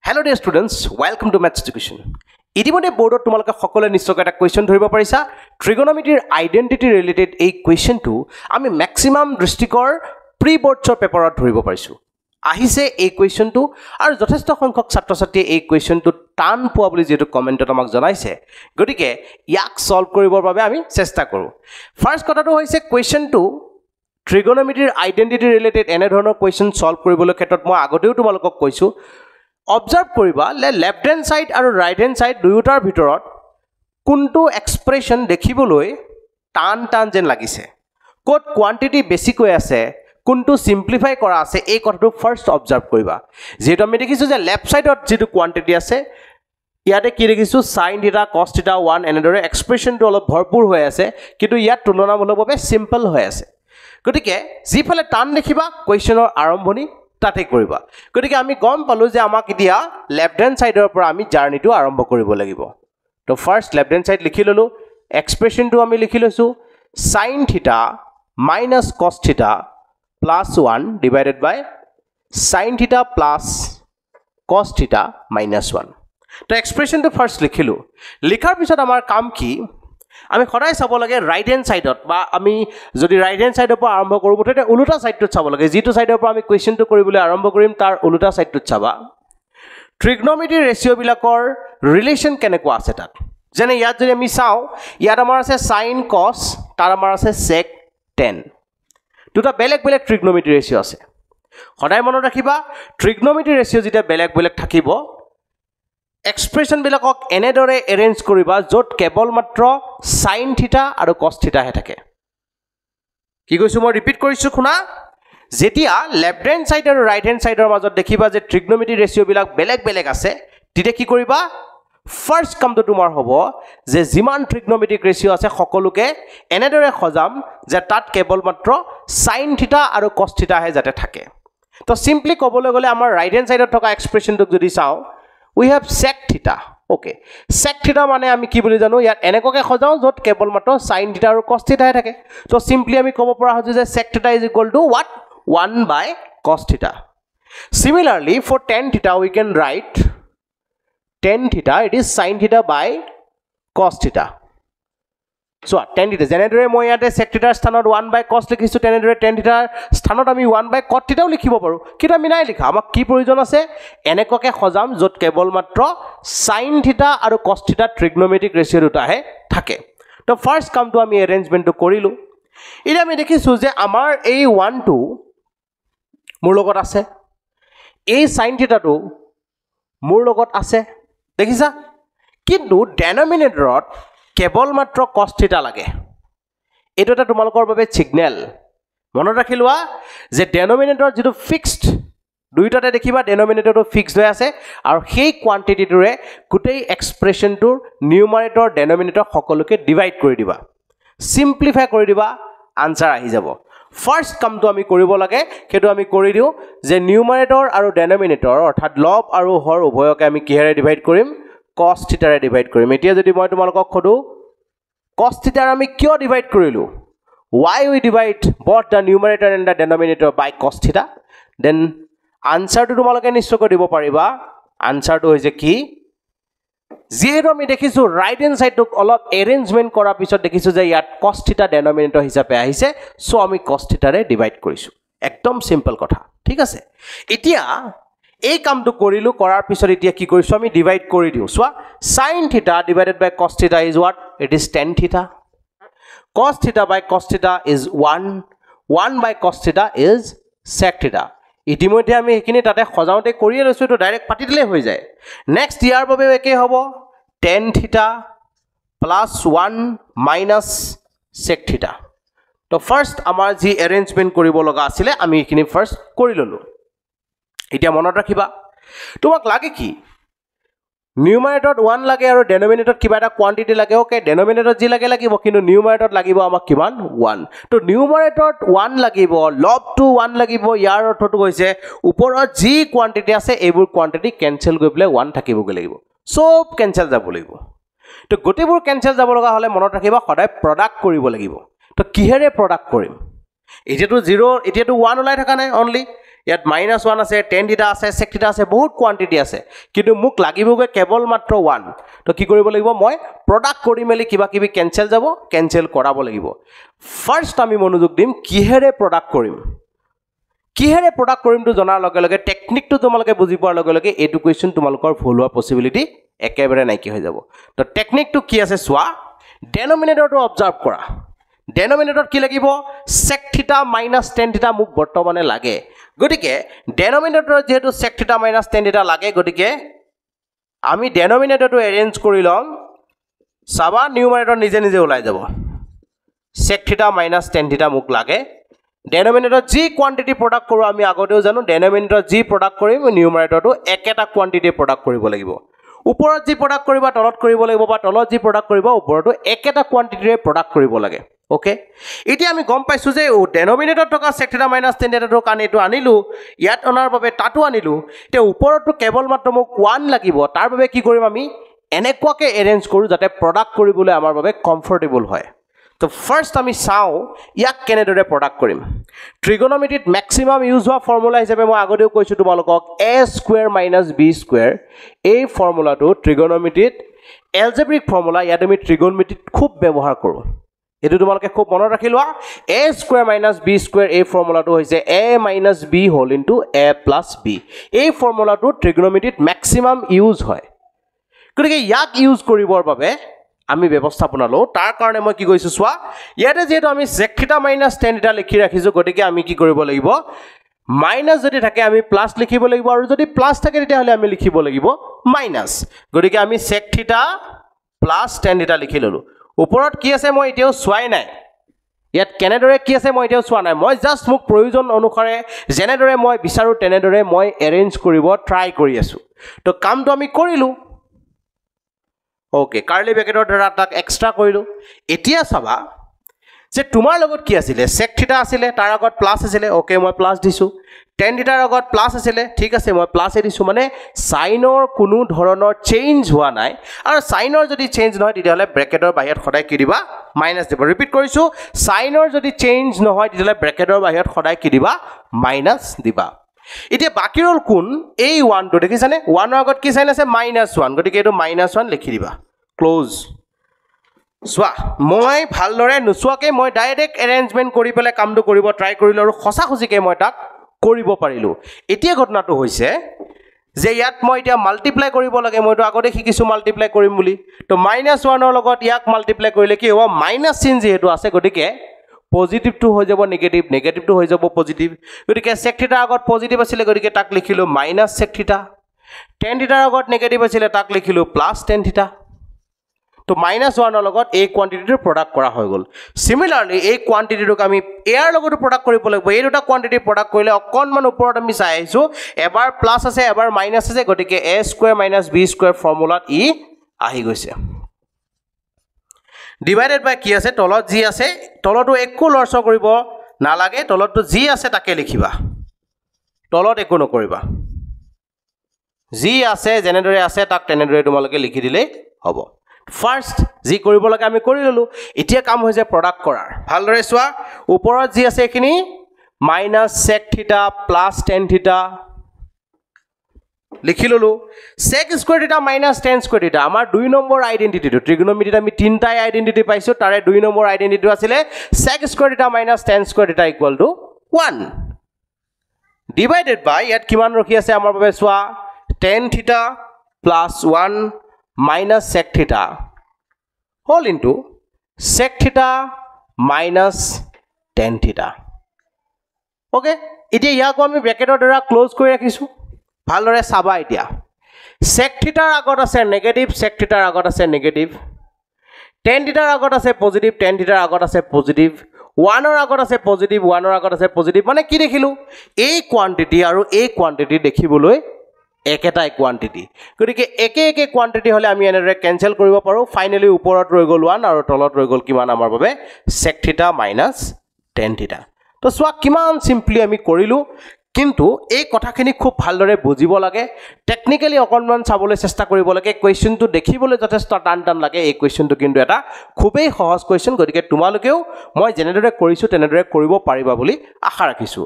Hello dear students, welcome to Maths Education. ইতিমধ্যে বোৰ্ডত তোমালোকে সকলোৱে নিশ্চয় এটা কোৱেশ্চন ধৰিব পাৰিছা ট্ৰিগোনোমেট্ৰিৰ আইডেন্টিটি ৰিলেটেড এই কোৱেশ্চনটো আমি ম্যাক্সিমাম দৃষ্টিকৰ প্ৰি বোৰ্ডছৰ পেপাৰত ধৰিব পাৰিছো আহিছে এই কোৱেশ্চনটো আৰু যথেষ্ট সংখ্যক ছাত্ৰ-ছাত্ৰীয়ে এই কোৱেশ্চনটো টান পোৱা বুলি যেটো কমেন্টত আমাক জনাইছে গতিকে ইয়াক সলভ কৰিবৰ বাবে আমি চেষ্টা কৰো ফাৰ্স্ট কথাটো হৈছে কোৱেশ্চনটো ট্ৰিগোনোমেট্ৰিৰ আইডেন্টিটি ৰিলেটেড এনে ধৰণৰ কোৱেশ্চন সলভ কৰিবলৈ ক্ষেত্ৰত মই আগতেও তোমালোকক কৈছো Observe কৰিবা left hand side আৰু right hand side দুয়োটাৰ ভিতৰত কোনটো এক্সপ্ৰেছন দেখিবলৈ টান টান যেন লাগিছে কোট কোৱান্টিটি বেছিকৈ আছে কোনটো সিম্পলিফাই কৰা আছে এই কথাটো ফাৰ্স্ট অবজাৰ্ভ কৰিবা যেটো আমি দেখিছো যে লেফট সাইডত যেটো কোৱান্টিটি আছে ইয়াতে কি দেখিছো sin θ cos θ 1 এনেদৰে এক্সপ্ৰেছনটো অলপ ভৰপুৰ হৈ আছে কিন্তু ইয়াত তুলনামূলকভাৱে সিম্পল হৈ আছে গতিকে যিফালে টান দেখিবা কোৱেশ্চনৰ আৰম্ভণি তাতে কৰিবা গতিকে আমি গম পালো যে আমাক এতিয়া লেফট হ্যান্ড সাইডৰ পৰা আমি জাৰ্নিটো আৰম্ভ কৰিব লাগিব তো ফাৰ্স্ট লেফট হ্যান্ড সাইড লিখি ললো এক্সপ্ৰেছনটো আমি লিখি লৈছো sin θ - cos θ + 1 divided by sin θ + cos θ - 1 তো এক্সপ্ৰেছনটো ফাৰ্স্ট লিখিলো লিখাৰ পিছত আমাৰ কাম কি আমি খৰাই চাব লাগে ৰাইট হ্যান্ড সাইডত বা আমি যদি ৰাইট হ্যান্ড সাইডৰ পৰা আৰম্ভ কৰো তেতে উল্টা সাইডটো চাব লাগে যেটো সাইডৰ পৰা আমি কোৱেশ্চনটো কৰিবলৈ আৰম্ভ কৰিম তাৰ উল্টা সাইডটো চাবা ট্ৰিগনোমেট্ৰি ৰেশিও বিলাকৰ ৰিলেচন কেনেকুৱা আছে তাত যেনে ইয়াত যদি আমি চাও ইয়াত আমাৰ আছে sin cos তাৰ আমাৰ আছে sec tan দুটা বেলেগ বেলেগ ট্ৰিগনোমেট্ৰি ৰেশিও আছে খৰাই মনত ৰাখিবা ট্ৰিগনোমেট্ৰি ৰেশিও যেটা বেলেগ বেলেগ থাকিব এক্সপ্ৰেছন বিলাকক এনেদৰে এৰেঞ্জ কৰিবা যত কেৱল মাত্ৰ sin θ আৰু cos θ হে থাকে কি কৈছো মই ৰিপিট কৰিছো শুনা যেতিয়া লেফট হ্যান্ড সাইড আৰু ৰাইট হ্যান্ড সাইডৰ মাজত দেখিবা যে ট্ৰিগনোমেট্ৰি ৰেশিও বিলাক বেলেগ বেলেগ আছে তেতিয়া কি কৰিবা ফাৰ্স্ট কামটো তোমাৰ হ'ব যে যিমান ট্ৰিগনোমেট্ৰিক ৰেশিও আছে সকলোকে এনেদৰে খজাম যে তাত কেৱল মাত্ৰ sin θ আৰু cos θ হে যাতে থাকে তো সিম্পলি ক'বলৈ গলে আমাৰ ৰাইট হ্যান্ড সাইডত থকা এক্সপ্ৰেছনটো যদি চাও we have sec θ okay sec θ মানে আমি কি বুলি জানো ইয়াত এনেকৈ খজাও যত কেৱল মাত্ৰ sin θ আৰু cos θ হে থাকে তো সিম্পলি আমি ক'ব পৰা হয় যে sec θ = what 1 by cos θ similarly for tan θ we can write tan θ it is sin θ by cos θ so tan θ যেনেদৰে মই ইয়াতে sec θ স্থানত 1 by cos লিখিছো তেনেদৰে tan θ স্থানত আমি 1 by cot θ লিখিব পাৰো কিন্তু আমি নাই লিখা আমাক কি প্ৰয়োজন আছে এনেকৈ খজাম যত কেৱল মাত্ৰ sin θ আৰু cos θ ট্ৰিগনোমেট্ৰিক ৰেশিও দুটাহে থাকে তো ফাৰ্স্ট কামটো আমি এৰেঞ্জমেন্টটো কৰিলো এতিয়া আমি দেখিছো যে আমাৰ এই 1 টো মোৰ লগত আছে এই sin θ টো মোৰ লগত আছে দেখিছা কিন্তু ডেনোমিনেটৰত কেৱল মাত্ৰ cos θ লাগে এটো এটা তোমালোকৰ বাবে সিগনেল মনত ৰাখিলোৱা যে ডেনোমিনেটৰ যেটো ফিক্সড দুইটাতে দেখিবা ডেনোমিনেটৰটো ফিক্সড হৈ আছে আৰু সেই কোৱান্টিটিটোৰে গোটেই এক্সপ্ৰেছনটোৰ নিউমাৰেটৰ ডেনোমিনেটৰ সকলোকে ডিভাইড কৰি দিবা সিম্পলিফাই কৰি দিবা আনসাৰ আহি যাব ফাৰ্স্ট কামটো আমি কৰিব লাগে কেটো আমি কৰি দিও যে নিউমাৰেটৰ আৰু ডেনোমিনেটৰ অৰ্থাৎ লব আৰু হৰ উভয়কে আমি কিহেৰে ডিভাইড কৰিম cos θ ৰে ডিভাইড কৰিম এতিয়া যদি মই তোমালোকক খদু cos θ আমি কিয় ডিভাইড কৰিলো why we divide both the numerator and the denominator by cos θ then answer to তোমালোকে নিশ্চয়কৈ দিব পাৰিবা answer to হৈছে কি যেহেতু আমি দেখিছো ৰাইট হ্যান্ড সাইডক অলপ এৰেঞ্জমেন্ট কৰাৰ পিছত দেখিছো যে ইয়াত cos θ ডেনোমিনেটৰ হিচাপে আহিছে সো আমি cos θ ৰে ডিভাইড কৰিছো একদম সিম্পল কথা ঠিক আছে এতিয়া এই কামটো কৰিলো কৰাৰ পিছত এতিয়া কি কৰিছো আমি ডিভাইড কৰি দিও সোৱা sin θ divided by cos θ is what it is tan θ cos θ by cos θ is 1 by cos θ is sec θ ইতিমধ্যে আমি এখিনি তাতে খজাওতে কৰিয়ে লৈছো তো ডাইৰেক্ট পাতি দিলে হৈ যায় নেক্সট ইয়াৰ বাবে একে হ'ব tan θ + 1 minus sec θ তো ফাৰ্স্ট আমাৰ যি এৰেঞ্জমেন্ট কৰিব লগা আছিল আমি এখিনি ফাৰ্স্ট কৰি ললো এতিয়া মনত ৰাখিবা তোমাক লাগে কি নিউমাৰেটৰত 1 লাগে আৰু ডেনোমিনেটৰত কিবা এটা কোৱান্টিটি লাগে ওকে ডেনোমিনেটৰত যি লাগে লাগিব কিন্তু নিউমাৰেটৰত লাগিব আমাক কিমান 1 তো নিউমাৰেটৰত 1 লাগিব লবটো 1 লাগিব ইয়াৰ অৰ্থটো হৈছে ওপৰত যি কোৱান্টিটি আছে এইবোৰ কোৱান্টিটি কেনসেল গৈ পেলে 1 থাকিবগে লাগিব সব কেনসেল যাব লাগিব তো গটেবোৰ কেনসেল যাব লগা হলে মনত ৰাখিবা সদায় প্ৰডাক্ট কৰিব লাগিব তো কিহেৰে প্ৰডাক্ট কৰিম এতিয়াটো 0 এতিয়াটো 1 ওলাই থকা নাই অনলি ইয়াত -1 আছে tan θ আছে sec θ আছে বহুত কোয়ান্টিটি আছে কিন্তু মোক লাগিবগে কেৱল মাত্ৰ 1 তো কি কৰিব লাগিব মই প্ৰডাক্ট কৰি মেলি কিবা কিবি কেনসেল যাব কেনসেল কৰাব লাগিব ফাৰ্স্ট আমি মনোযোগ দিম কিহেৰে প্ৰডাক্ট কৰিম কিহেৰে প্ৰডাক্ট কৰিম তো জনাৰ লগে লগে টেকনিকটো তোমালোকে বুজি পোৱাৰ লগে লগে এটো কোৱেশ্চন তোমালোকৰ ভুল হোৱা পসিবিলিটি একেবাৰে নাইকি হৈ যাব তো টেকনিকটো কি আছে চোৱা ডেনোমিনেটৰটো অবজাৰ্ভ কৰা ডেনোমিনেটৰত কি লাগিব sec θ - tan θ মোক বৰ্তমানে লাগে গটিকে ডেনোমিনেটৰত যেহেতু sec θ - tan θ লাগে গটিকে আমি ডেনোমিনেটৰটো এৰেঞ্জ কৰি লম সাবা নিউমাৰেটৰ নিজে নিজে ওলাই যাব sec θ - tan θ মোক লাগে ডেনোমিনেটৰ যি কোয়ান্টিটি প্ৰডাক্ট কৰো আমি আগতেও জানো ডেনোমিনেটৰ যি প্ৰডাক্ট কৰিম নিউমাৰেটৰটো একেটা কোয়ান্টিটি প্ৰডাক্ট কৰিব লাগিব ওপৰত যি প্ৰডাক্ট কৰিবা তলত কৰিব লাগিব বা তলত যি প্ৰডাক্ট কৰিবা ওপৰটো একেটা কোয়ান্টিটিৰে প্ৰডাক্ট কৰিব লাগে ওকে এতিয়া আমি গম পাইছো যে ডেনোমিনেটৰ থকা sec θ - tan θ কাৰণে এটো আনিলো ইয়াত অনাৰ বাবে তাতো আনিলো তে ওপৰটো কেৱল মাত্ৰ মোক 1 লাগিব তাৰ বাবে কি কৰিম আমি এনেকুৱাকে এৰেঞ্জ কৰো যাতে প্ৰডাক্ট কৰিবলৈ আমাৰ বাবে কমফৰ্টেবল হয় তো ফাৰ্স্ট আমি চাও ইয়াক কেনেদৰে প্ৰডাক্ট কৰিম ট্ৰিগোনোমেট্ৰিত ম্যাক্সিমাম ইউজ হোৱা ফৰ্মুলা হিচাপে মই আগতেও কৈছো তোমালোকক a² - b² এই ফৰ্মুলাটো ট্ৰিগোনোমেট্ৰিত এলজেব্ৰিক ফৰ্মুলা ইয়াত আমি ট্ৰিগোনোমেট্ৰিত খুব ব্যৱহাৰ কৰো এটো তোমালোকে খুব মনত ৰাখি লোৱা a² - b² এই ফৰ্মুলাটো হৈছে a - b whole into a + b এই ফৰ্মুলাটো ট্ৰিগোনোমেট্ৰিত ম্যাক্সিমাম ইউজ হয় গতিকে ইয়াক ইউজ কৰিবৰ বাবে আমি ব্যৱস্থাপনা লও তাৰ কাৰণে মই কি কৈছো চোৱা ইয়াতে যেহেতু আমি sec θ - tan θ লিখি ৰাখিছো গতিকে আমি কি কৰিব লাগিব মাইনাস যদি থাকে আমি প্লাস লিখিব লাগিব আৰু যদি প্লাস থাকে তেতিয়া হলে আমি লিখিব লাগিব মাইনাস গতিকে আমি sec θ + tan θ লিখি ললো ওপৰত কি আছে মই এতিয়াও চোৱাই নাই ইয়াত কেনেদৰে কি আছে মই এতিয়াও চোৱা নাই মই জাস্ট মোক প্ৰয়োজন অনুসাৰে জেনেদৰে মই বিচাৰো তেনেদৰে মই এৰেঞ্জ কৰিব ট্ৰাই কৰি আছো তো কামটো আমি কৰিলো ওকে কাৰ্লি ব্ৰেকেটৰ দ্বাৰা তাক এক্সট্ৰা কৰিলো এতিয়া চাবা যে তোমাৰ লগত কি আছিল sec θ আছিল তাৰ আগত প্লাস আছিল ওকে মই প্লাস দিছো tan θ ৰ আগত প্লাস আছিল ঠিক আছে মই প্লাস দিছো মানে সাইনৰ কোনো ধৰণৰ চেঞ্জ হোৱা নাই আৰু সাইনৰ যদি চেঞ্জ নহয় তেতিয়াহলে ব্ৰেকেটৰ বাহিৰত সদায় কি দিবা মাইনাস দিব ৰিপিট কৰিছো সাইনৰ যদি চেঞ্জ নহয় তেতিয়াহলে ব্ৰেকেটৰ বাহিৰত সদায় কি দিবা মাইনাস দিবা এতিয়া বাকি ৰল কোন এই 1 টো দেখিছানে 1 ৰ আগত কি সাইন আছে -1 গতিকে এটো -1 লিখি দিবা ক্লোজ সোৱা মই ভালদৰে নুচুৱাকে মই ডাইৰেক্ট এৰেঞ্জমেন্ট কৰি পেলে কামটো কৰিব ট্ৰাই কৰিলো আৰু খসাখসিকে মই তাক কৰিব পাৰিলো এতিয়া ঘটনাটো হৈছে যে ইয়াত মই এতিয়া মাল্টিপ্লাই কৰিব লাগে মইতো আগতে শিকিছো মাল্টিপ্লাই কৰিম বুলি তো -1 ৰ লগত ইয়াক মাল্টিপ্লাই কৰিলে কি হ'ব মাইনাস চিন যেহেতু আছে গতিকে পজিটিভ টু হৈ যাব নেগেটিভ নেগেটিভ টু হৈ যাব পজিটিভ গতিকে sec θ আগত পজিটিভ আছিল গতিকে তাক লিখিলো -sec θ tan θ আগত নেগেটিভ আছিল তাক লিখিলো +tan θ তো -1 ৰ লগত এই কোয়ান্টিটিৰ প্ৰডাক্ট কৰা হৈ গল সিমিলাৰলি এই কোয়ান্টিটিটোক আমি এয়াৰ লগত প্ৰডাক্ট কৰিব লাগিব এই দুটা কোয়ান্টিটি প্ৰডাক্ট কৰিলে অকনমান ওপৰত আমি চাই আহিছো এবাৰ প্লাস আছে এবাৰ মাইনাস আছে গতিকে a² - b² ফৰ্মুলাত ই আহি গৈছে ডিভাইডেড বাই কি আছে তলত যি আছে তলটো একো লৰছ কৰিব নালাগে তলটো যি আছে তাকে লিখিবা তলত একো নকৰিবা যি আছে জেনেদৰে আছে তাক তেনেদৰে তোমালোকে লিখি দিলে হ'ব ফাৰ্স্ট যি কৰিব লাগে আমি কৰি ললো এতিয়া কাম হৈছে প্ৰডাক্ট কৰাৰ ভালদৰে চোৱা ওপৰত যি আছে এখিনি -sec θ + tan θ লিখি ললো sec² θ - tan² θ আমাৰ 2 নম্বৰ আইডেন্টিটিটো ট্ৰিগোনোমেট্ৰিত আমি তিনটাই আইডেন্টিটি পাইছো তাৰে 2 নম্বৰ আইডেন্টিটিটো আছিল sec² θ - tan² θ 1 ডিভাইডেড বাই ইয়াত কিমান ৰখি আছে আমাৰ বাবে চোৱা tan θ + 1 - sec θ whole into sec θ - tan θ okay এতিয়া ইয়াক আমি ব্ৰেকেটৰ দ্বাৰা ক্লোজ কৰি ৰাখিছো ভালদৰে চাবা এতিয়া sec θ ৰ আগত আছে নেগেটিভ sec θ ৰ আগত আছে নেগেটিভ tan θ ৰ আগত আছে পজিটিভ tan θ ৰ আগত আছে পজিটিভ 1 ৰ আগত আছে পজিটিভ 1 ৰ আগত আছে পজিটিভ মানে কি দেখিলো এই কোয়ান্টিটি আৰু এই কোয়ান্টিটি দেখিবলৈ একেটাই কোয়ান্টিটি গতিকে একে একে কোয়ান্টিটি হলে আমি এনেৰে কেনসেল কৰিব পাৰো ফাইনালি ওপৰত ৰৈ গল 1 আৰু তলত ৰৈ গল কিমান আমাৰ বাবে sec θ - tan θ তো সোৱা কিমান সিম্পলি আমি কৰিলো কিন্তু এই কথাখিনি খুব ভালদৰে বুজিব লাগে টেকনিক্যালি অকনমান চাবলৈ চেষ্টা কৰিব লাগে কোৱেশ্চনটো দেখিবলৈ যথেষ্ট টান লাগে এই কোৱেশ্চনটো কিন্তু এটা খুবেই সহজ কোৱেশ্চন গতিকে তোমালোকেও মই জেনেদৰে কৰিছো তেনেদৰে কৰিব পাৰিবা বুলি আশা ৰাখিছো